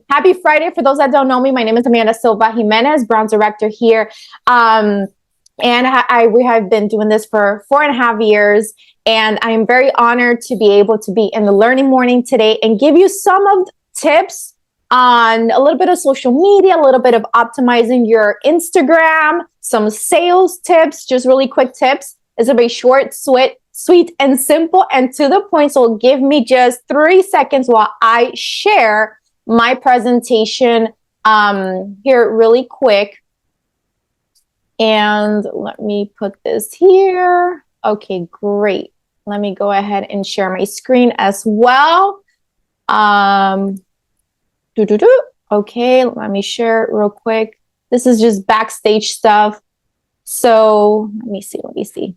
Happy Friday. For those that don't know me, my name is Amanda Silva Jimenez, Browns Director here. And we have been doing this for 4.5 years. And I am very honored to be able to be in the Learning Morning today and give you some of the tips on a little bit of social media, a little bit of optimizing your Instagram, some sales tips, just really quick tips. It's a very short, sweet and simple and to the point. So give me just 3 seconds while I share my presentation here really quick. And let me put this here. Okay, great. Let me go ahead and share my screen as well. Okay, let me share it real quick. This is just backstage stuff. So let me see.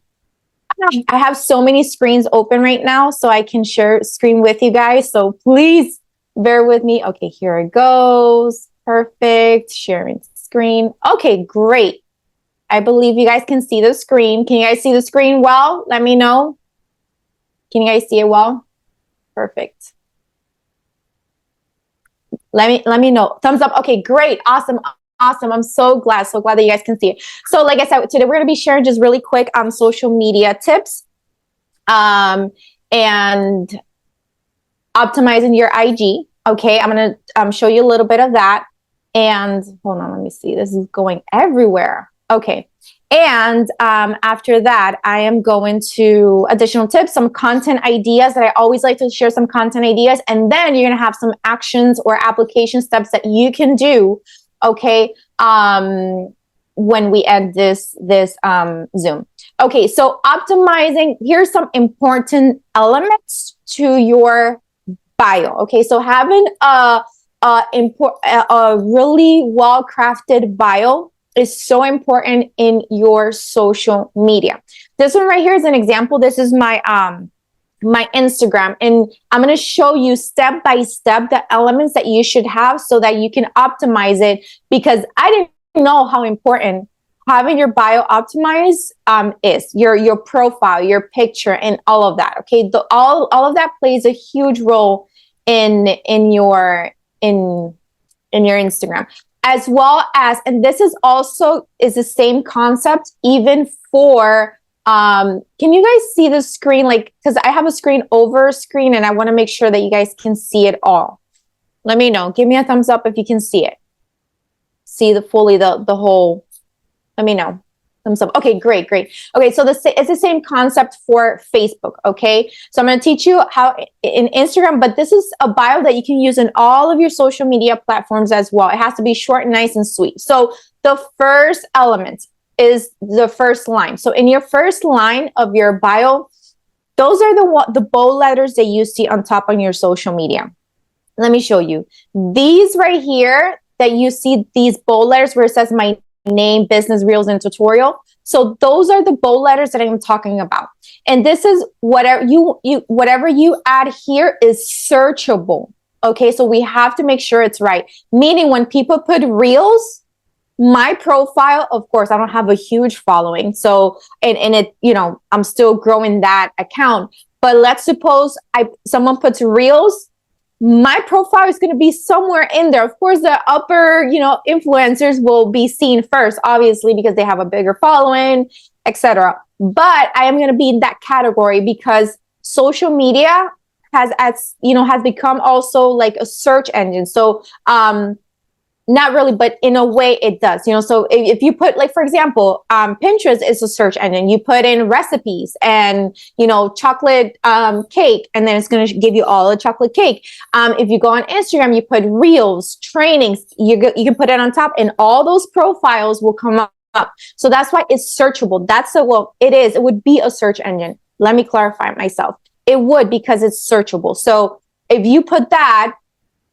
I have so many screens open right now, so I can share screen with you guys. So please bear with me. Okay, here it goes. Perfect. Sharing screen. Okay, great. I believe you guys can see the screen. Can you guys see the screen well? Let me know. Can you guys see it well? Perfect. Let me know. Thumbs up. Okay, great. Awesome. I'm so glad that you guys can see it. So like I said, today we're going to be sharing just really quick social media tips and optimizing your IG. Okay, I'm going to show you a little bit of that. And hold on, let me see. This is going everywhere. Okay. And after that, I am going to additional tips, some content ideas that I always like to share some content ideas. And then you're going to have some actions or application steps that you can do. Okay. When we end this Zoom. Okay. So optimizing, here's some important elements to your bio. Okay. So having a really well-crafted bio is so important in your social media. This one right here is an example. This is my my Instagram, and I'm going to show you step by step the elements that you should have so that you can optimize it, because I didn't know how important having your bio optimized is, your profile, your picture, and all of that. Okay, all of that plays a huge role in your Instagram, as well as, and this is also is the same concept even for can you guys see the screen? Like, because I have a screen over screen and I want to make sure that you guys can see it all. Let me know. Give me a thumbs up if you can see it. See the whole. Let me know. Thumbs up. Okay, great. Okay, so it's the same concept for Facebook. Okay, so I'm going to teach you how in Instagram, but this is a bio that you can use in all of your social media platforms as well. It has to be short, nice, and sweet. So the first element is the first line. So in your first line of your bio, those are the bold letters that you see on top on your social media. Let me show you. These right here that you see, these bold letters where it says my name, business, reels, and tutorial. So those are the bold letters that I'm talking about. And this is whatever you add here is searchable. Okay, so we have to make sure it's right. Meaning when people put reels, my profile, of course, I don't have a huge following. So, and it, I'm still growing that account. But let's suppose someone puts reels, my profile is going to be somewhere in there. Of course, the upper, influencers will be seen first, obviously, because they have a bigger following, etc. But I am going to be in that category because social media has become also like a search engine. So, not really, but in a way it does, so if you put, like, for example, Pinterest is a search engine. You put in recipes and, chocolate cake, and then it's going to give you all the chocolate cake. If you go on Instagram, you put reels, trainings, you can put it on top, and all those profiles will come up. So that's why it's searchable. It would be a search engine. Let me clarify myself. It would, because it's searchable. So if you put that,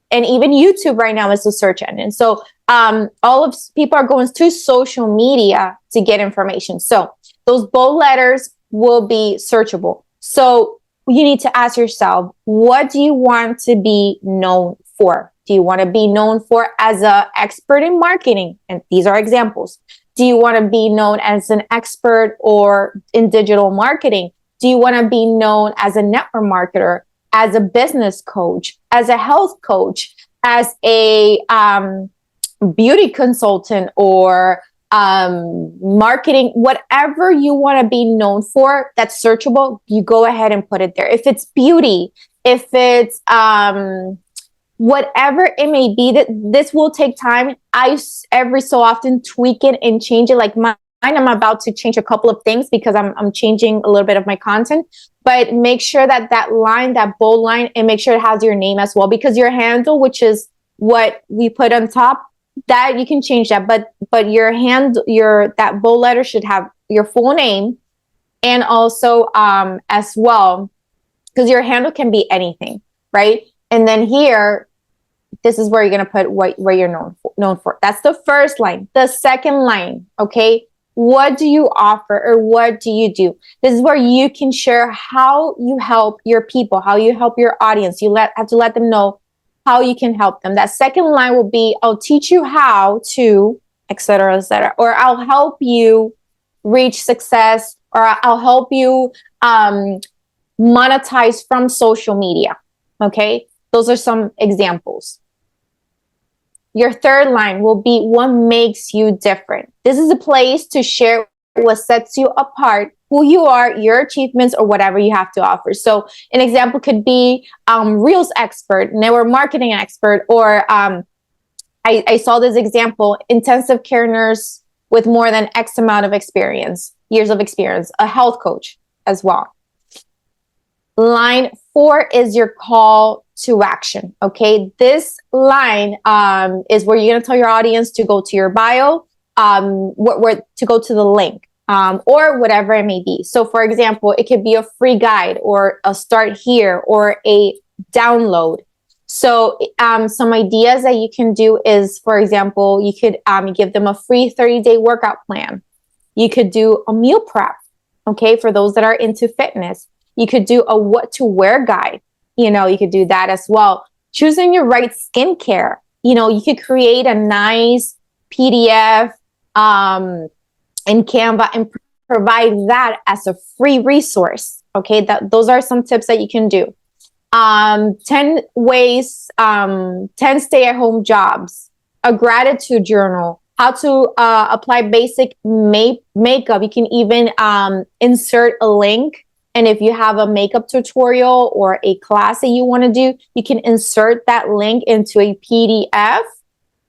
and even YouTube right now is a search engine. So all of people are going to social media to get information. So those bold letters will be searchable. So you need to ask yourself, what do you want to be known for? Do you want to be known for as an expert in marketing? And these are examples. Do you want to be known as an expert or in digital marketing? Do you want to be known as a network marketer, as a business coach, as a health coach, as a beauty consultant or marketing, whatever you want to be known for that's searchable, you go ahead and put it there. If it's beauty, if it's whatever it may be, that this will take time. I every so often tweak it and change it. Like mine, I'm about to change a couple of things because I'm changing a little bit of my content, but make sure that that line, that bold line, and make sure it has your name as well, because your handle, which is what we put on top, that you can change that, but your that bold letter should have your full name, and also as well, because your handle can be anything, right? And then here, this is where you're gonna put where you're known for. That's the first line. The second line, okay? What do you offer, or what do you do? This is where you can share how you help your people, how you help your audience. You have to let them know how you can help them. That second line will be, I'll teach you how to, et cetera, or I'll help you reach success, or I'll help you monetize from social media. Okay, those are some examples. Your third line will be, what makes you different? This is a place to share what sets you apart, who you are, your achievements, or whatever you have to offer. So an example could be Reels expert, network marketing expert, or I saw this example, intensive care nurse with more than X amount of experience, years of experience, a health coach as well. Line 4 is your call to action. Okay, this line is where you're going to tell your audience to go to your bio, where to go to the link, or whatever it may be. So for example, it could be a free guide, or a start here, or a download. So some ideas that you can do is, for example, you could give them a free 30-day workout plan. You could do a meal prep, okay, for those that are into fitness. You could do a what to wear guide. You know, you could do that as well. Choosing your right skincare. You know, you could create a nice PDF in Canva and provide that as a free resource. Okay, those are some tips that you can do. 10 ways, 10 stay-at-home jobs, a gratitude journal, how to apply basic makeup. You can even insert a link. And if you have a makeup tutorial or a class that you want to do, you can insert that link into a PDF,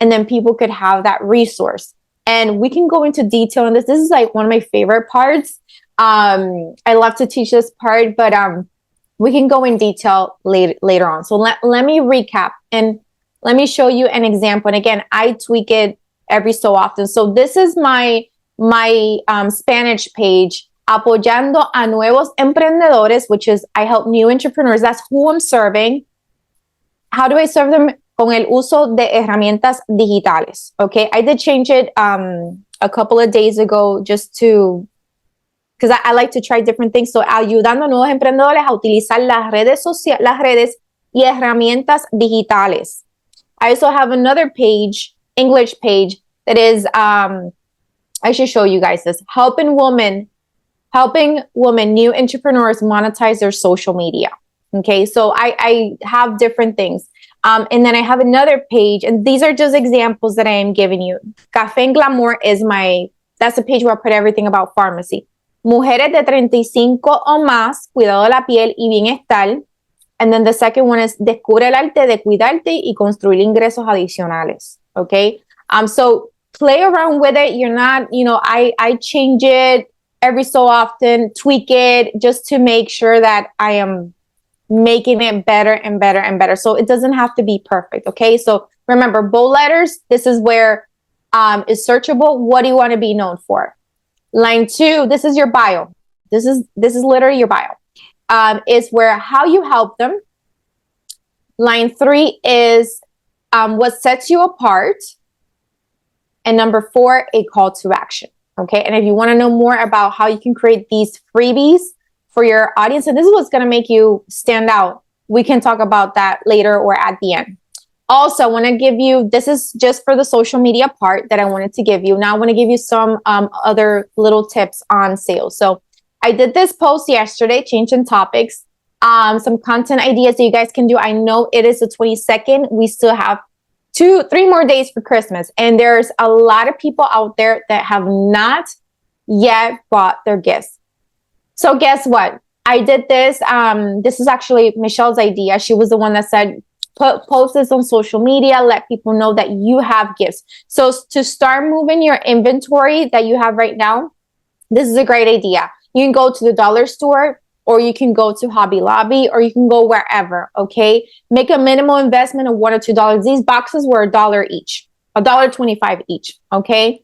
and then people could have that resource. And we can go into detail on this. This is like one of my favorite parts. I love to teach this part, but we can go in detail later on. So let me recap, and let me show you an example. And again, I tweak it every so often. So this is my Spanish page, Apoyando a Nuevos Emprendedores, which is I help new entrepreneurs. That's who I'm serving. How do I serve them? Con el uso de herramientas digitales. Okay, I did change it a couple of days ago just to, because I like to try different things. So ayudando a nuevos emprendedores a utilizar las redes y herramientas digitales. I also have another page, English page, that is, I should show you guys this, helping women, new entrepreneurs monetize their social media. Okay, so I have different things. And then I have another page, and these are just examples that I am giving you. Café en Glamour is that's the page where I put everything about pharmacy. Mujeres de 35 o más, cuidado de la piel y bienestar. And then the second one is descubre el arte de cuidarte y construir ingresos adicionales. Okay, so play around with it. You're not, I change it every so often, tweak it just to make sure that I am making it better and better and better. So it doesn't have to be perfect. Okay, so remember, bold letters, this is where is searchable. What do you want to be known for? Line 2, this is your bio. This is literally your bio. Is where how you help them. Line 3 is what sets you apart. And number 4, a call to action. Okay, and if you want to know more about how you can create these freebies for your audience, and this is what's going to make you stand out, we can talk about that later or at the end. Also, I want to give you, this is just for the social media part that I wanted to give you. Now I want to give you some other little tips on sales. So I did this post yesterday, changing topics, some content ideas that you guys can do. I know it is the 22nd. We still have 3 more days for Christmas. And there's a lot of people out there that have not yet bought their gifts. So guess what? I did this. This is actually Michelle's idea. She was the one that said, post this on social media, let people know that you have gifts. So to start moving your inventory that you have right now, this is a great idea. You can go to the dollar store, or you can go to Hobby Lobby, or you can go wherever, okay? Make a minimal investment of $1 or $2. These boxes were $1 each, $1.25 each, okay?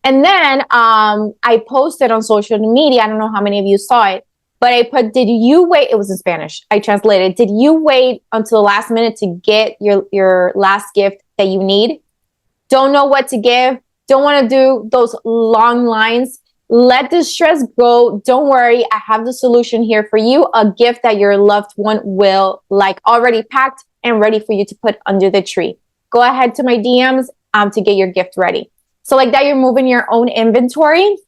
And then I posted on social media, I don't know how many of you saw it, but I put, did you wait? It was in Spanish. I translated. Did you wait until the last minute to get your last gift that you need? Don't know what to give. Don't want to do those long lines. Let the stress go. Don't worry. I have the solution here for you. A gift that your loved one will like, already packed and ready for you to put under the tree. Go ahead to my DMs to get your gift ready. So like that, you're moving your own inventory.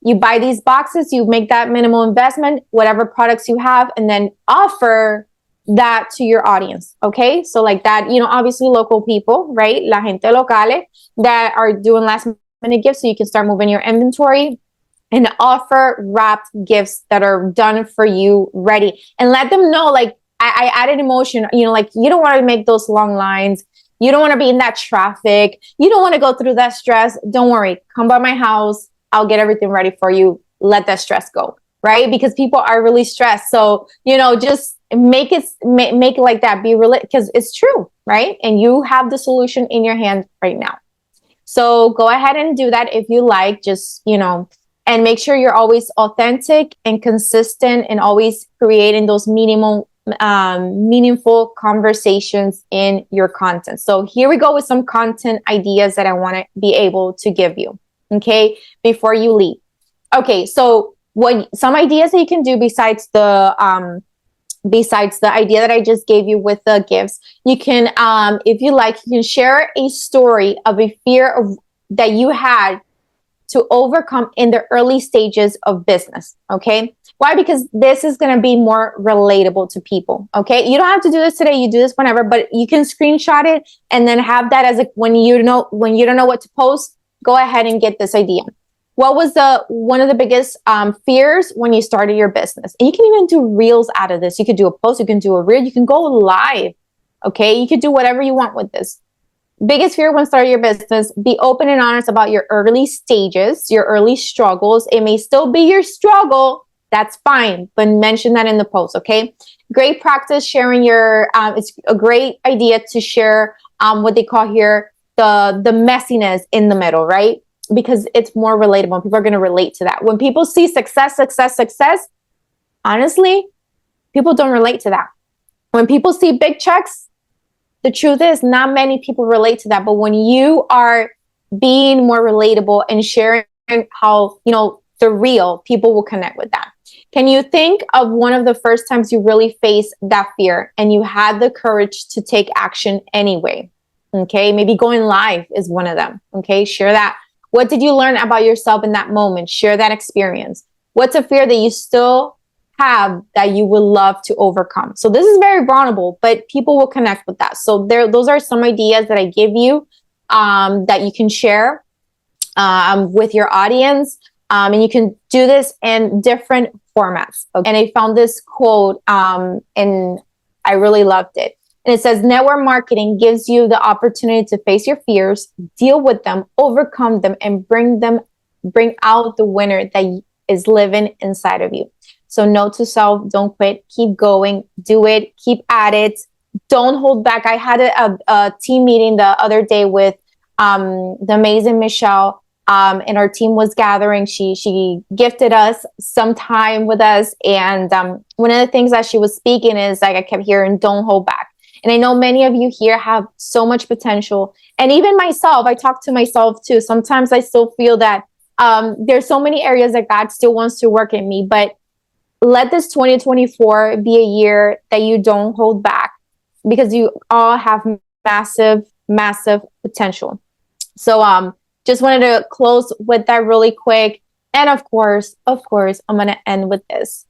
You buy these boxes, you make that minimal investment, whatever products you have, and then offer that to your audience. Okay. So like that, you know, obviously local people, right? La gente locale that are doing last minute gifts. So you can start moving your inventory and offer wrapped gifts that are done for you ready, and let them know, like, I added emotion, you know, like you don't want to make those long lines. You don't want to be in that traffic. You don't want to go through that stress. Don't worry. Come by my house. I'll get everything ready for you. Let that stress go, right? Because people are really stressed. So, you know, just make it like that. Be real, because it's true, right? And you have the solution in your hand right now. So go ahead and do that if you like, just, you know, and make sure you're always authentic and consistent and always creating those meaningful conversations in your content. So here we go with some content ideas that I want to be able to give you. Okay, before you leave. Okay, so some ideas that you can do besides the idea that I just gave you with the gifts, you can, if you like, you can share a story of a fear that you had to overcome in the early stages of business. Okay. Why? Because this is going to be more relatable to people. Okay. You don't have to do this today. You do this whenever, but you can screenshot it and then have that as when you don't know what to post, go ahead and get this idea. What was one of the biggest fears when you started your business? And you can even do reels out of this. You could do a post, you can do a reel, you can go live. Okay. You could do whatever you want with this. Biggest fear when starting your business, be open and honest about your early stages, your early struggles. It may still be your struggle. That's fine, but mention that in the post, okay? Great practice sharing it's a great idea to share what they call here the messiness in the middle, right? Because it's more relatable. People are going to relate to that. When people see success, honestly, people don't relate to that. When people see big checks, the truth is not many people relate to that. But when you are being more relatable and sharing how, you know, the real, people will connect with that. Can you think of one of the first times you really faced that fear and you had the courage to take action anyway? Okay. Maybe going live is one of them. Okay. Share that. What did you learn about yourself in that moment? Share that experience. What's a fear that you still have that you would love to overcome? So this is very vulnerable, but people will connect with that. So those are some ideas that I give you that you can share with your audience. And you can do this in different formats. Okay? And I found this quote and I really loved it. And it says, network marketing gives you the opportunity to face your fears, deal with them, overcome them, and bring out the winner that is living inside of you. So note to self, don't quit, keep going, do it, keep at it. Don't hold back. I had a team meeting the other day with the amazing Michelle, and our team was gathering. She gifted us some time with us. And one of the things that she was speaking is like, I kept hearing, don't hold back. And I know many of you here have so much potential. And even myself, I talk to myself too. Sometimes I still feel that there's so many areas that God still wants to work in me, but let this 2024 be a year that you don't hold back, because you all have massive, massive potential. So just wanted to close with that really quick. And of course, I'm going to end with this.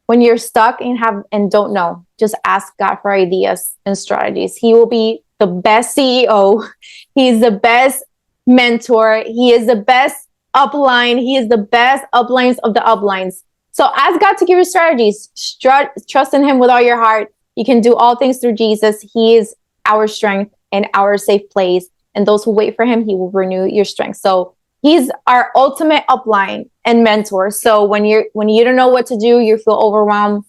When you're stuck and don't know, just ask God for ideas and strategies. He will be the best CEO. He's the best mentor. He is the best upline. He is the best uplines of the uplines. So ask God to give you strategies. Trust in him with all your heart. You can do all things through Jesus. He is our strength and our safe place. And those who wait for him, he will renew your strength. So he's our ultimate upline and mentor. So when you don't know what to do, you feel overwhelmed,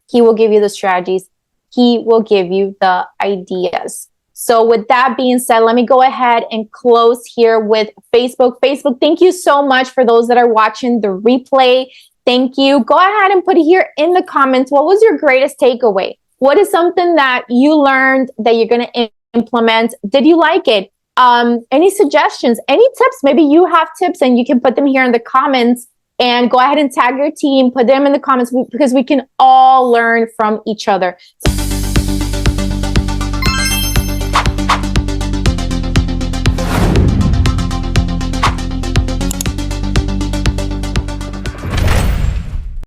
he will give you the strategies. He will give you the ideas. So with that being said, let me go ahead and close here with Facebook. Facebook, thank you so much for those that are watching the replay. Thank you. Go ahead and put it here in the comments. What was your greatest takeaway? What is something that you learned that you're going to implement? Did you like it? Any suggestions, any tips? Maybe you have tips and you can put them here in the comments, and go ahead and tag your team, put them in the comments, because we can all learn from each other.